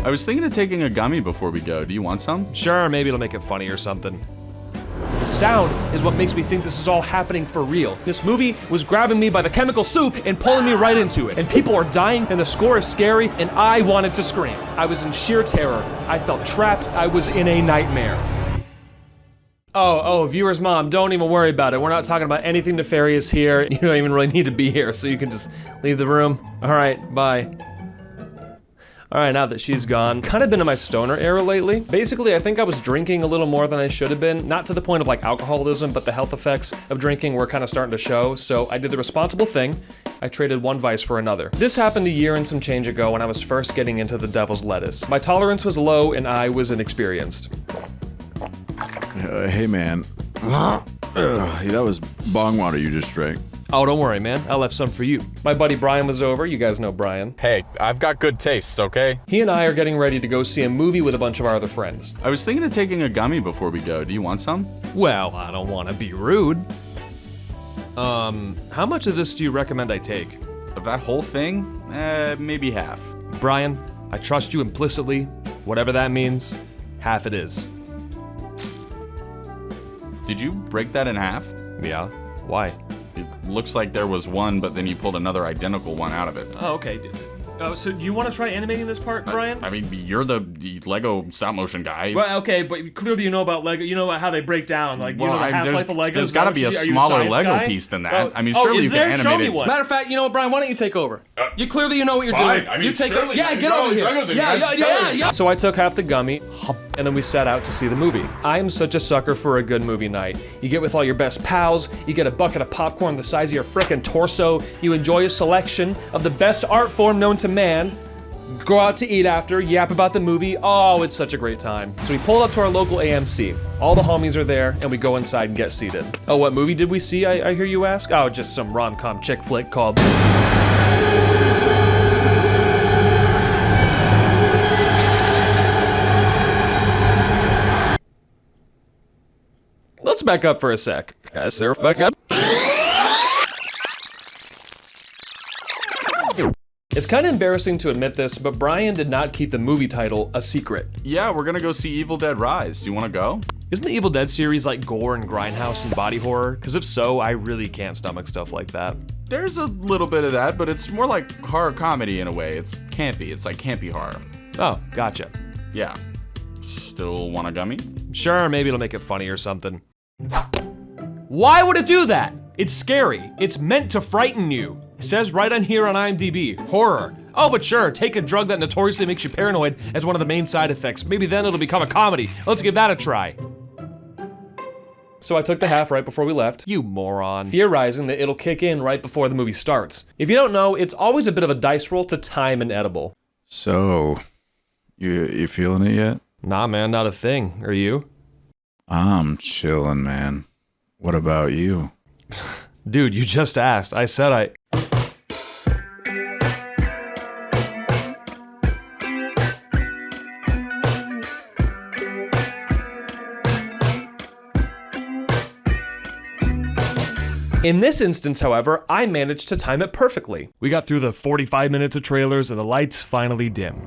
I was thinking of taking a gummy before we go. Do you want some? Sure, maybe it'll make it funny or something. The sound is what makes me think this is all happening for real. This movie was grabbing me by the chemical soup and pulling me right into it. And people are dying, and the score is scary, and I wanted to scream. I was in sheer terror. I felt trapped. I was in a nightmare. Oh, viewer's mom, don't even worry about it. We're not talking about anything nefarious here. You don't even really need to be here, so you can just leave the room. All right, bye. All right, now that she's gone, kind of been in my stoner era lately. Basically, I think I was drinking a little more than I should have been. Not to the point of like alcoholism, but the health effects of drinking were kind of starting to show. So I did the responsible thing. I traded one vice for another. This happened a year and some change ago when I was first getting into the devil's lettuce. My tolerance was low and I was inexperienced. Hey man, that was bong water you just drank. Oh, don't worry, man. I left some for you. My buddy Brian was over. You guys know Brian. Hey, I've got good taste, okay? He and I are getting ready to go see a movie with a bunch of our other friends. I was thinking of taking a gummy before we go. Do you want some? Well, I don't want to be rude. How much of this do you recommend I take? Of that whole thing? Maybe half. Brian, I trust you implicitly. Whatever that means, half it is. Did you break that in half? Yeah, why? It looks like there was one, but then you pulled another identical one out of it. Oh, okay. So you want to try animating this part, Brian? I mean, you're the Lego stop motion guy. Well, okay, but clearly you know about Lego. You know how they break down, like, you know the half-life of Legos. There's got to be a smaller Lego piece than that. Well, I mean, surely you can animate Show me it. one. Matter of fact, you know what, Brian? Why don't you take over? You clearly know what you're Fine. doing. I mean, you take surely yeah, you get know over these here. Legos in Yeah. So I took half the gummy, and then we set out to see the movie. I am such a sucker for a good movie night. You get with all your best pals, you get a bucket of popcorn the size of your frickin' torso, you enjoy a selection of the best art form known to man, go out to eat after, yap about the movie. Oh, it's such a great time. So we pull up to our local AMC. All the homies are there, and we go inside and get seated. Oh, what movie did we see, I hear you ask? Oh, just some rom-com chick flick called... Let's back up for a sec. Guys, they're fuck up. It's kind of embarrassing to admit this, but Brian did not keep the movie title a secret. Yeah, we're gonna go see Evil Dead Rise. Do you want to go? Isn't the Evil Dead series like gore and grindhouse and body horror? Because if so, I really can't stomach stuff like that. There's a little bit of that, but it's more like horror comedy in a way. It's campy. It's like campy horror. Oh, gotcha. Yeah. Still want a gummy? Sure, maybe it'll make it funny or something. Why would it do that? It's scary. It's meant to frighten you. It says right on here on IMDb, horror. Oh, but sure, take a drug that notoriously makes you paranoid as one of the main side effects. Maybe then it'll become a comedy. Let's give that a try. So I took the half right before we left. You moron. Theorizing that it'll kick in right before the movie starts. If you don't know, it's always a bit of a dice roll to time an edible. So, you feeling it yet? Nah, man, not a thing. Are you? I'm chilling, man. What about you? Dude, you just asked. I said I... In this instance, however, I managed to time it perfectly. We got through the 45 minutes of trailers and the lights finally dim.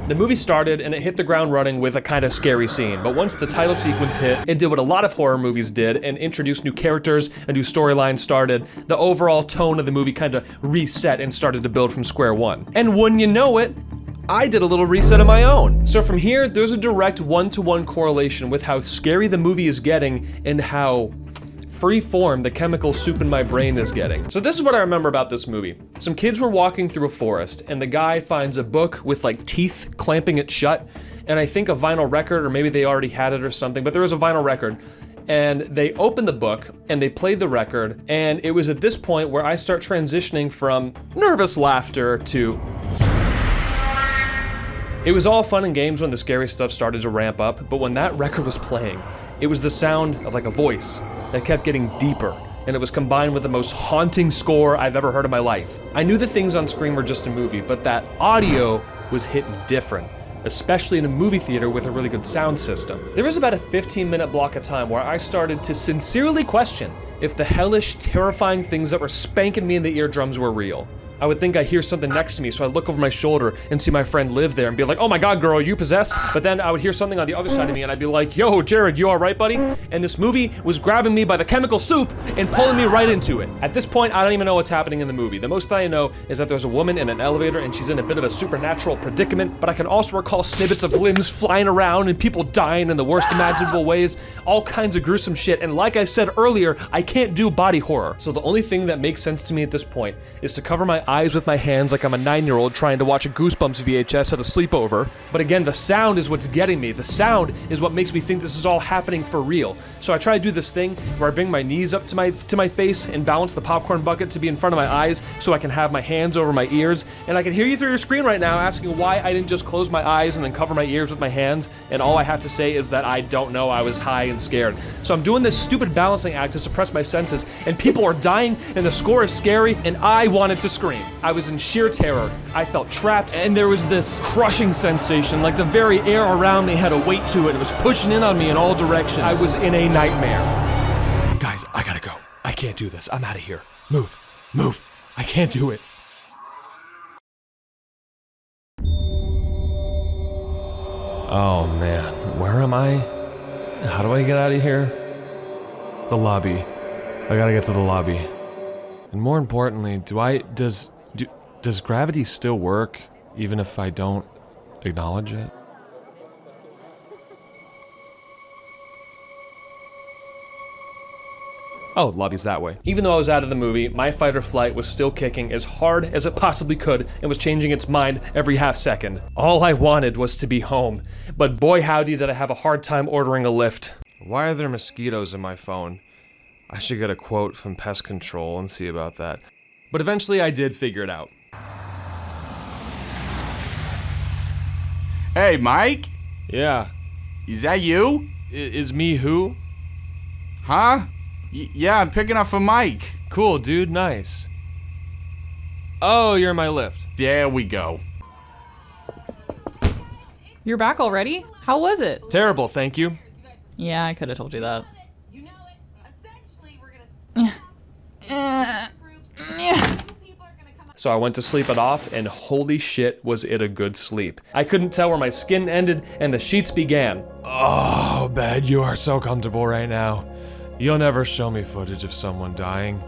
The movie started and it hit the ground running with a kind of scary scene, but once the title sequence hit, it did what a lot of horror movies did and introduced new characters, a new storyline started, the overall tone of the movie kind of reset and started to build from square one. And wouldn't you know it, I did a little reset of my own. So from here, there's a direct one-to-one correlation with how scary the movie is getting and how free-form the chemical soup in my brain is getting. So this is what I remember about this movie. Some kids were walking through a forest and the guy finds a book with like teeth clamping it shut, and I think a vinyl record, or maybe they already had it or something, but there was a vinyl record. And they opened the book and they played the record, and it was at this point where I start transitioning from nervous laughter to... It was all fun and games when the scary stuff started to ramp up, but when that record was playing, it was the sound of like a voice that kept getting deeper, and it was combined with the most haunting score I've ever heard in my life. I knew the things on screen were just a movie, but that audio was hitting different, especially in a movie theater with a really good sound system. There was about a 15-minute block of time where I started to sincerely question if the hellish, terrifying things that were spanking me in the eardrums were real. I would think I hear something next to me, so I look over my shoulder and see my friend Liv there and be like, oh my god, girl, are you possessed? But then I would hear something on the other side of me and I'd be like, yo, Jared, you alright, buddy? And this movie was grabbing me by the chemical soup and pulling me right into it. At this point, I don't even know what's happening in the movie. The most that I know is that there's a woman in an elevator and she's in a bit of a supernatural predicament, but I can also recall snippets of limbs flying around and people dying in the worst imaginable ways, all kinds of gruesome shit, and like I said earlier, I can't do body horror. So the only thing that makes sense to me at this point is to cover my eyes with my hands like I'm a 9-year-old trying to watch a Goosebumps VHS at a sleepover. But again, the sound is what's getting me. The sound is what makes me think this is all happening for real. So I try to do this thing where I bring my knees up to my face and balance the popcorn bucket to be in front of my eyes so I can have my hands over my ears. And I can hear you through your screen right now asking why I didn't just close my eyes and then cover my ears with my hands. And all I have to say is that I don't know, I was high and scared. So I'm doing this stupid balancing act to suppress my senses, and people are dying and the score is scary, and I wanted to scream. I was in sheer terror. I felt trapped, and there was this crushing sensation, like the very air around me had a weight to it. It was pushing in on me in all directions. I was in a nightmare. Guys, I gotta go. I can't do this. I'm out of here. Move. I can't do it. Oh man, where am I? How do I get out of here? The lobby. I gotta get to the lobby. And more importantly, does gravity still work even if I don't acknowledge it? Oh, lobby's that way. Even though I was out of the movie, my fight or flight was still kicking as hard as it possibly could and was changing its mind every half second. All I wanted was to be home, but boy howdy did I have a hard time ordering a lift. Why are there mosquitoes in my phone? I should get a quote from pest control and see about that. But eventually I did figure it out. Hey, Mike? Yeah. Is that you? Is me who? Huh? Yeah, I'm picking up for Mike. Cool, dude, nice. Oh, you're in my lift. There we go. You're back already? How was it? Terrible, thank you. Yeah, I could have told you that. You know it. Essentially, we're gonna people are gonna come up. So I went to sleep it off, and holy shit was it a good sleep. I couldn't tell where my skin ended and the sheets began. Oh, bed, you are so comfortable right now. You'll never show me footage of someone dying.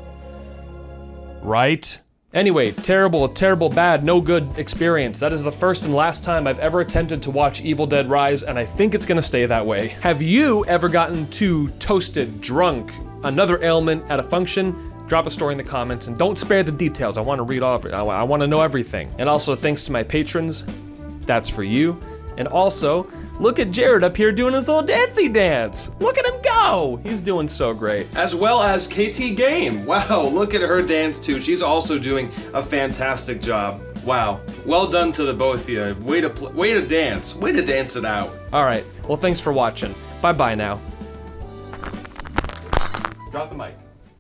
Right? Anyway, terrible, bad, no good experience. That is the first and last time I've ever attempted to watch Evil Dead Rise, and I think it's gonna stay that way. Have you ever gotten too toasted, drunk, another ailment at a function? Drop a story in the comments, and don't spare the details. I wanna read all of it. I wanna know everything. And also, thanks to my patrons, that's for you. And also, look at Jared up here doing his little dancey dance. Look at him go. He's doing so great. As well as KT Game. Wow, look at her dance too. She's also doing a fantastic job. Wow, well done to the both of you. Way to dance. Way to dance it out. All right, well thanks for watching. Bye-bye now. Drop the mic.